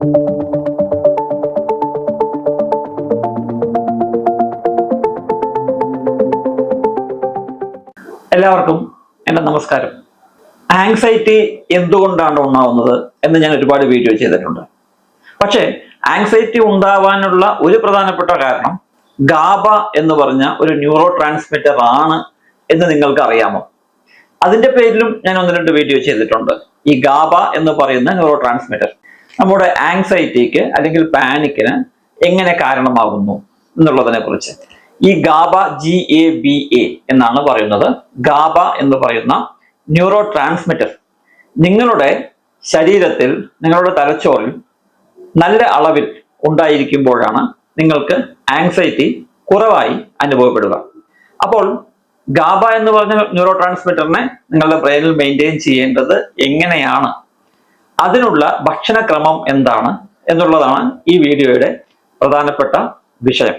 എല്ലാവർക്കും എൻ്റെ നമസ്കാരം. ആങ്സൈറ്റി എന്തുകൊണ്ടാണ് ഉണ്ടാവുന്നത് എന്ന് ഞാൻ ഒരുപാട് വീഡിയോ ചെയ്തിട്ടുണ്ട്. പക്ഷേ ആങ്സൈറ്റി ഉണ്ടാവാനുള്ള ഒരു പ്രധാനപ്പെട്ട കാരണം ഗാബ എന്ന് പറഞ്ഞ ഒരു ന്യൂറോ ട്രാൻസ്മിറ്റർ ആണ് എന്ന് നിങ്ങൾക്ക് അറിയാമോ? അതിന്റെ പേരിലും ഞാൻ ഒന്ന് രണ്ട് വീഡിയോ ചെയ്തിട്ടുണ്ട്. ഈ ഗാബ എന്ന് പറയുന്ന ന്യൂറോ ട്രാൻസ്മിറ്റർ നമ്മുടെ ആങ്സൈറ്റിക്ക് അല്ലെങ്കിൽ പാനിക്കിന് എങ്ങനെ കാരണമാകുന്നു എന്നുള്ളതിനെ കുറിച്ച്. ഈ ഗാബ GABA എന്നാണ് പറയുന്നത്. ഗാബ എന്ന് പറയുന്ന ന്യൂറോ ട്രാൻസ്മിറ്റർ നിങ്ങളുടെ ശരീരത്തിൽ, നിങ്ങളുടെ തലച്ചോറിൽ നല്ല അളവിൽ ഉണ്ടായിരിക്കുമ്പോഴാണ് നിങ്ങൾക്ക് ആങ്സൈറ്റി കുറവായി അനുഭവപ്പെടുക. അപ്പോൾ ഗാബ എന്ന് പറഞ്ഞ ന്യൂറോ ട്രാൻസ്മിറ്ററിനെ നിങ്ങളുടെ ബ്രെയിനിൽ മെയിൻറ്റെയിൻ ചെയ്യേണ്ടത് എങ്ങനെയാണ്, അതിനുള്ള ഭക്ഷണക്രമം എന്താണ് എന്നുള്ളതാണ് ഈ വീഡിയോയുടെ പ്രധാനപ്പെട്ട വിഷയം.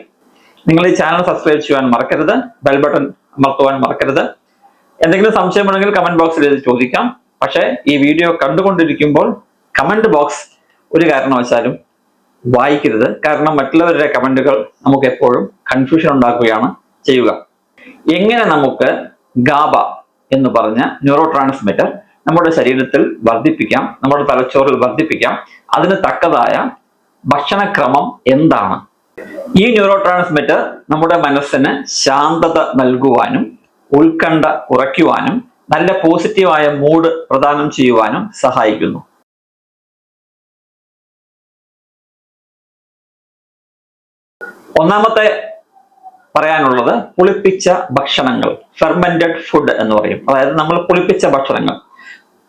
നിങ്ങൾ ഈ ചാനൽ സബ്സ്ക്രൈബ് ചെയ്യാൻ മറക്കരുത്, ബെൽ ബട്ടൺ അമർത്തുവാൻ മറക്കരുത്. എന്തെങ്കിലും സംശയമുണ്ടെങ്കിൽ കമന്റ് ബോക്സിൽ എഴുതി ചോദിക്കാം. പക്ഷേ ഈ വീഡിയോ കണ്ടുകൊണ്ടിരിക്കുമ്പോൾ കമന്റ് ബോക്സ് ഒരു കാരണവശാലും വായിക്കരുത്. കാരണം മറ്റുള്ളവരുടെ കമന്റുകൾ നമുക്ക് എപ്പോഴും കൺഫ്യൂഷൻ ഉണ്ടാക്കുകയാണ് ചെയ്യുക. എങ്ങനെ നമുക്ക് ഗാബ എന്ന് പറഞ്ഞ ന്യൂറോ ട്രാൻസ്മിറ്റർ നമ്മുടെ ശരീരത്തിൽ വർദ്ധിപ്പിക്കാം, നമ്മുടെ തലച്ചോറിൽ വർദ്ധിപ്പിക്കാം, അതിന് തക്കതായ ഭക്ഷണക്രമം എന്താണ്? ഈ ന്യൂറോ ട്രാൻസ്മിറ്റർ നമ്മുടെ മനസ്സിന് ശാന്തത നൽകുവാനും ഉത്കണ്ഠ കുറയ്ക്കുവാനും നല്ല പോസിറ്റീവായ മൂഡ് പ്രദാനം ചെയ്യുവാനും സഹായിക്കുന്നു. ഒന്നാമത്തെ പറയാനുള്ളത് പുളിപ്പിച്ച ഭക്ഷണങ്ങൾ, ഫെർമെന്റഡ് ഫുഡ് എന്ന് പറയും. അതായത് നമ്മൾ പുളിപ്പിച്ച ഭക്ഷണങ്ങൾ,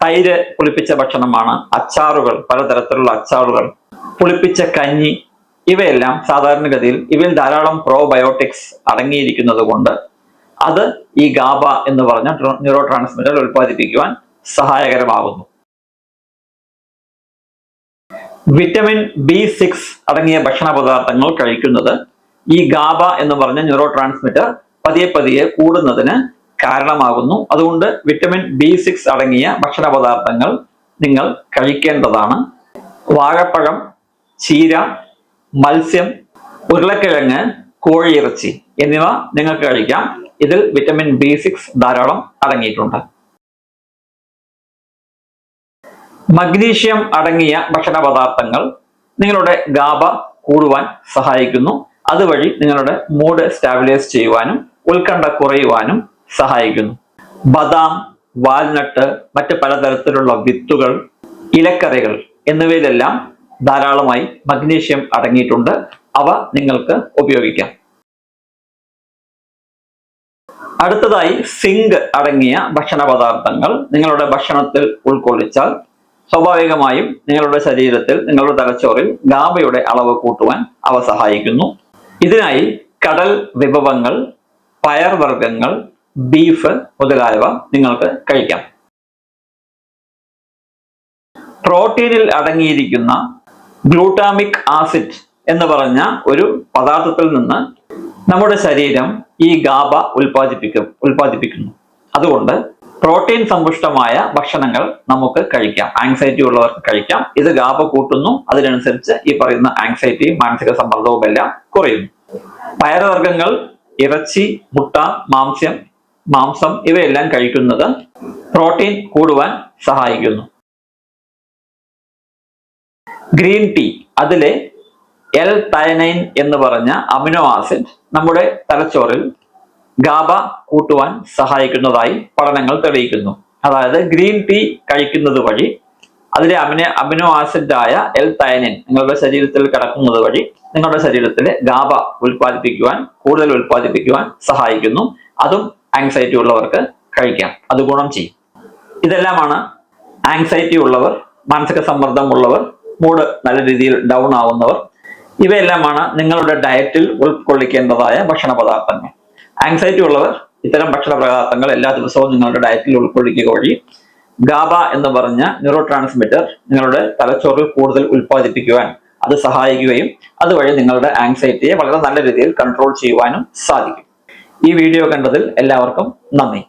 തൈര് പുളിപ്പിച്ച ഭക്ഷണമാണ്, അച്ചാറുകൾ, പലതരത്തിലുള്ള അച്ചാറുകൾ, പുളിപ്പിച്ച കഞ്ഞി, ഇവയെല്ലാം സാധാരണഗതിയിൽ ഇവയിൽ ധാരാളം പ്രോബയോട്ടിക്സ് അടങ്ങിയിരിക്കുന്നത് കൊണ്ട് അത് ഈ ഗാബ എന്ന് പറഞ്ഞ ന്യൂറോ ട്രാൻസ്മിറ്റർ ഉൽപ്പാദിപ്പിക്കുവാൻ സഹായകരമാകുന്നു. വിറ്റമിൻ B6 അടങ്ങിയ ഭക്ഷണ പദാർത്ഥങ്ങൾ കഴിക്കുന്നത് ഈ ഗാബ എന്ന് പറഞ്ഞ ന്യൂറോ ട്രാൻസ്മിറ്റർ പതിയെ പതിയെ കൂടുന്നതിന് കാരണമാകുന്നു. അതുകൊണ്ട് വിറ്റമിൻ B6 അടങ്ങിയ ഭക്ഷണ പദാർത്ഥങ്ങൾ നിങ്ങൾ കഴിക്കേണ്ടതാണ്. വാഴപ്പഴം, ചീര, മത്സ്യം, ഉരുളക്കിഴങ്ങ്, കോഴിയിറച്ചി എന്നിവ നിങ്ങൾക്ക് കഴിക്കാം. ഇതിൽ വിറ്റമിൻ B6 ധാരാളം അടങ്ങിയിട്ടുണ്ട്. മഗ്നീഷ്യം അടങ്ങിയ ഭക്ഷണ പദാർത്ഥങ്ങൾ നിങ്ങളുടെ ഗാബ കൂടുവാൻ സഹായിക്കുന്നു. അതുവഴി നിങ്ങളുടെ മൂഡ് സ്റ്റാബിലൈസ് ചെയ്യുവാനും ഉത്കണ്ഠ കുറയുവാനും സഹായിക്കുന്നു. ബദാം, വാൽനട്ട്, മറ്റ് പലതരത്തിലുള്ള വിത്തുകൾ, ഇലക്കറികൾ എന്നിവയിലെല്ലാം ധാരാളമായി മഗ്നീഷ്യം അടങ്ങിയിട്ടുണ്ട്. അവ നിങ്ങൾക്ക് ഉപയോഗിക്കാം. അടുത്തതായി സിങ്ക് അടങ്ങിയ ഭക്ഷണ പദാർത്ഥങ്ങൾ നിങ്ങളുടെ ഭക്ഷണത്തിൽ ഉൾക്കൊള്ളിച്ചാൽ സ്വാഭാവികമായും നിങ്ങളുടെ ശരീരത്തിൽ, നിങ്ങളുടെ തലച്ചോറിൽ ഗാബയുടെ അളവ് കൂട്ടുവാൻ അവ സഹായിക്കുന്നു. ഇതിനായി കടൽ വിഭവങ്ങൾ, പയർവർഗ്ഗങ്ങൾ, ബീഫ് മുതലായവ നിങ്ങൾക്ക് കഴിക്കാം. പ്രോട്ടീനിൽ അടങ്ങിയിരിക്കുന്ന ഗ്ലൂട്ടാമിക് ആസിഡ് എന്ന് പറഞ്ഞ ഒരു പദാർത്ഥത്തിൽ നിന്ന് നമ്മുടെ ശരീരം ഈ ഗാബ ഉൽപ്പാദിപ്പിക്കുന്നു. അതുകൊണ്ട് പ്രോട്ടീൻ സമ്പുഷ്ടമായ ഭക്ഷണങ്ങൾ നമുക്ക് കഴിക്കാം. ആങ്സൈറ്റി ഉള്ളവർക്ക് കഴിക്കാം. ഇത് ഗാബ കൂട്ടുന്നു. അതിനനുസരിച്ച് ഈ പറയുന്ന ആങ്സൈറ്റിയും മാനസിക സമ്മർദ്ദവും എല്ലാം കുറയുന്നു. പയറുവർഗ്ഗങ്ങൾ, ഇറച്ചി, മുട്ട, മാംസം ഇവയെല്ലാം കഴിക്കുന്നത് പ്രോട്ടീൻ കൂടുവാൻ സഹായിക്കുന്നു. ഗ്രീൻ ടീ, അതിലെ L-thionine എന്ന് പറഞ്ഞ അമിനോ ആസിഡ് നമ്മുടെ തലച്ചോറിൽ ഗാബ കൂട്ടുവാൻ സഹായിക്കുന്നതായി പഠനങ്ങൾ തെളിയിക്കുന്നു. അതായത് ഗ്രീൻ ടീ കഴിക്കുന്നത് വഴി അതിലെ അമിനോ ആസിഡായ L-thionine നിങ്ങളുടെ ശരീരത്തിൽ കിടക്കുന്നത് വഴി നിങ്ങളുടെ ശരീരത്തിലെ ഗാബ കൂടുതൽ ഉൽപ്പാദിപ്പിക്കുവാൻ സഹായിക്കുന്നു. അതും ആങ്സൈറ്റി ഉള്ളവർക്ക് കഴിക്കാം. അത് ഗുണം ചെയ്യും. ഇതെല്ലാമാണ് ആങ്സൈറ്റി ഉള്ളവർ, മാനസിക സമ്മർദ്ദം ഉള്ളവർ, മൂഡ് നല്ല രീതിയിൽ ഡൗൺ ആവുന്നവർ, ഇവയെല്ലാമാണ് നിങ്ങളുടെ ഡയറ്റിൽ ഉൾക്കൊള്ളിക്കേണ്ടതായ ഭക്ഷണ പദാർത്ഥങ്ങൾ. ആങ്സൈറ്റി ഉള്ളവർ ഇത്തരം ഭക്ഷണ പദാർത്ഥങ്ങൾ എല്ലാ ദിവസവും നിങ്ങളുടെ ഡയറ്റിൽ ഉൾക്കൊള്ളിക്കുക വഴി ഗാബ എന്ന് പറഞ്ഞ ന്യൂറോ ട്രാൻസ്മിറ്റർ നിങ്ങളുടെ തലച്ചോറിൽ കൂടുതൽ ഉൽപ്പാദിപ്പിക്കുവാൻ അത് സഹായിക്കുകയും അതുവഴി നിങ്ങളുടെ ആങ്സൈറ്റിയെ വളരെ നല്ല രീതിയിൽ കൺട്രോൾ ചെയ്യുവാനും സാധിക്കും. ഈ വീഡിയോ കണ്ടതിൽ എല്ലാവർക്കും നന്ദി.